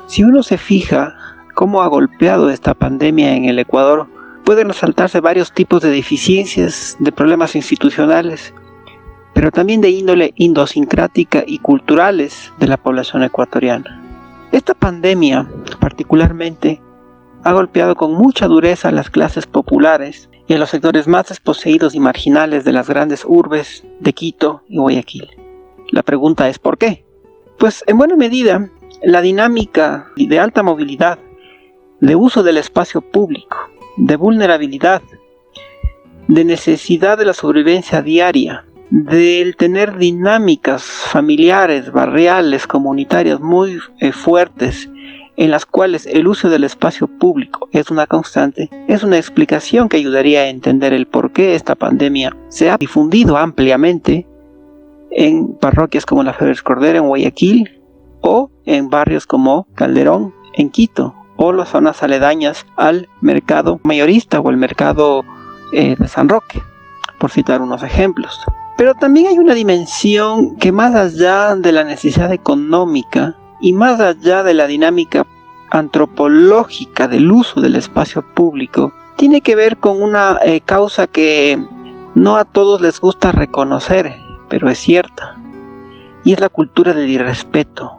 Si uno se fija cómo ha golpeado esta pandemia en el Ecuador, pueden resaltarse varios tipos de deficiencias, de problemas institucionales, pero también de índole idiosincrática y culturales de la población ecuatoriana. Esta pandemia, particularmente, ha golpeado con mucha dureza a las clases populares y a los sectores más desposeídos y marginales de las grandes urbes de Quito y Guayaquil. La pregunta es ¿por qué? Pues en buena medida, la dinámica de alta movilidad, de uso del espacio público, de vulnerabilidad, de necesidad de la sobrevivencia diaria, del tener dinámicas familiares, barriales, comunitarias muy fuertes, en las cuales el uso del espacio público es una constante, es una explicación que ayudaría a entender el por qué esta pandemia se ha difundido ampliamente en parroquias como la Febres Cordero en Guayaquil, o en barrios como Calderón en Quito, o las zonas aledañas al mercado mayorista o el mercado de San Roque, por citar unos ejemplos. Pero también hay una dimensión que más allá de la necesidad económica y más allá de la dinámica antropológica del uso del espacio público, tiene que ver con una causa que no a todos les gusta reconocer, pero es cierta, y es la cultura del irrespeto.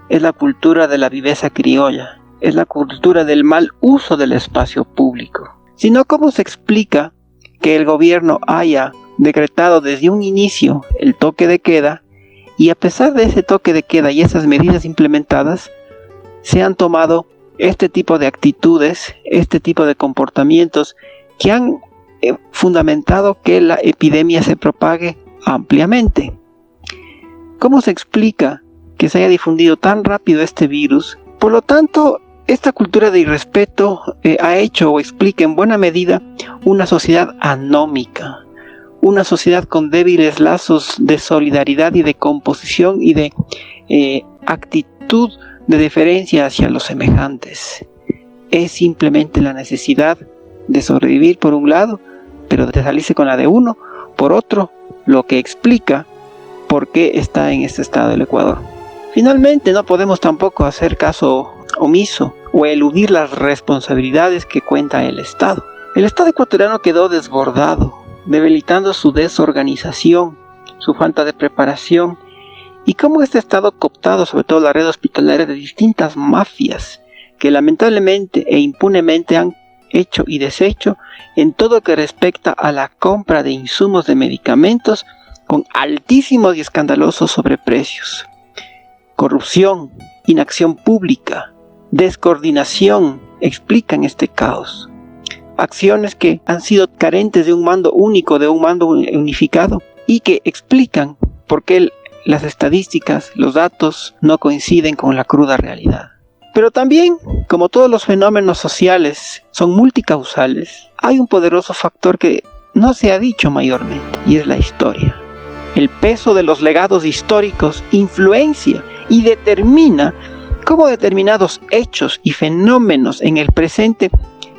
Es la cultura de la viveza criolla, es la cultura del mal uso del espacio público. Sino, ¿cómo se explica que el gobierno haya decretado desde un inicio el toque de queda y a pesar de ese toque de queda y esas medidas implementadas, se han tomado este tipo de actitudes, este tipo de comportamientos que han fundamentado que la epidemia se propague ampliamente? ¿Cómo se explica que se haya difundido tan rápido este virus? Por lo tanto, esta cultura de irrespeto ha hecho o explica en buena medida una sociedad anómica, una sociedad con débiles lazos de solidaridad y de composición y de actitud de deferencia hacia los semejantes. Es simplemente la necesidad de sobrevivir por un lado, pero de salirse con la de uno por otro, lo que explica por qué está en este estado el Ecuador. Finalmente, no podemos tampoco hacer caso omiso o eludir las responsabilidades que cuenta el Estado. El Estado ecuatoriano quedó desbordado, debilitando su desorganización, su falta de preparación y cómo este Estado cooptado, sobre todo la red hospitalaria, de distintas mafias que lamentablemente e impunemente han hecho y deshecho en todo lo que respecta a la compra de insumos de medicamentos con altísimos y escandalosos sobreprecios. Corrupción, inacción pública, descoordinación explican este caos. Acciones que han sido carentes de un mando único, de un mando unificado, y que explican por qué las estadísticas, los datos no coinciden con la cruda realidad. Pero también, como todos los fenómenos sociales son multicausales, hay un poderoso factor que no se ha dicho mayormente, y es la historia. El peso de los legados históricos influencia y determina cómo determinados hechos y fenómenos en el presente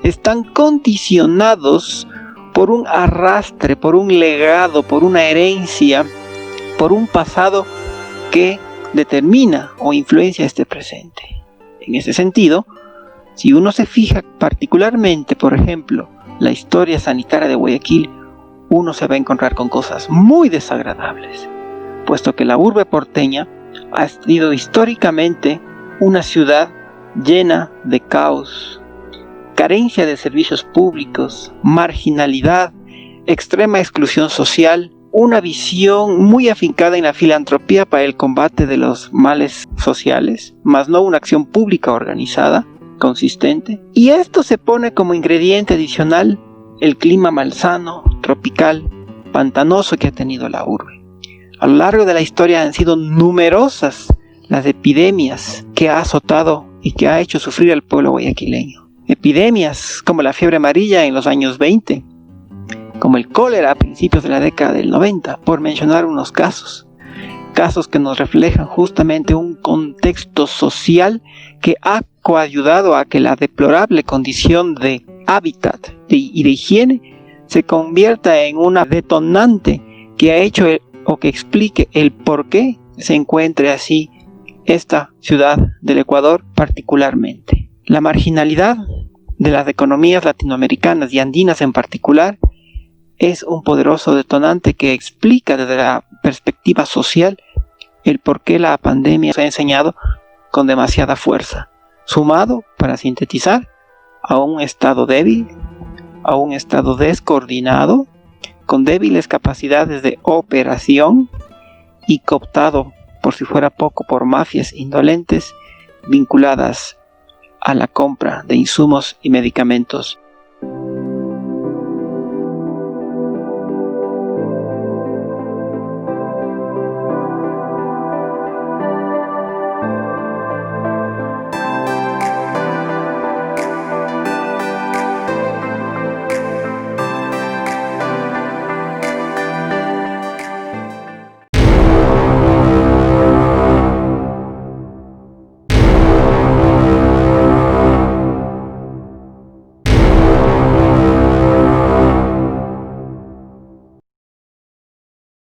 están condicionados por un arrastre, por un legado, por una herencia, por un pasado que determina o influencia este presente. En ese sentido, si uno se fija particularmente, por ejemplo, la historia sanitaria de Guayaquil, uno se va a encontrar con cosas muy desagradables, puesto que la urbe porteña ha sido históricamente una ciudad llena de caos, carencia de servicios públicos, marginalidad, extrema exclusión social, una visión muy afincada en la filantropía para el combate de los males sociales, más no una acción pública organizada, consistente. Y esto se pone como ingrediente adicional el clima malsano, tropical, pantanoso que ha tenido la urbe. A lo largo de la historia han sido numerosas las epidemias que ha azotado y que ha hecho sufrir al pueblo guayaquileño. Epidemias como la fiebre amarilla en los años 20, como el cólera a principios de la década del 90, por mencionar unos casos. Casos que nos reflejan justamente un contexto social que ha coayudado a que la deplorable condición de hábitat y de higiene se convierta en una detonante que ha hecho o que explique el por qué se encuentre así esta ciudad del Ecuador particularmente. La marginalidad de las economías latinoamericanas y andinas en particular es un poderoso detonante que explica desde la perspectiva social el por qué la pandemia se ha enseñado con demasiada fuerza, sumado, para sintetizar, a un Estado débil, a un Estado descoordinado, con débiles capacidades de operación y cooptado, por si fuera poco, por mafias indolentes vinculadas a la compra de insumos y medicamentos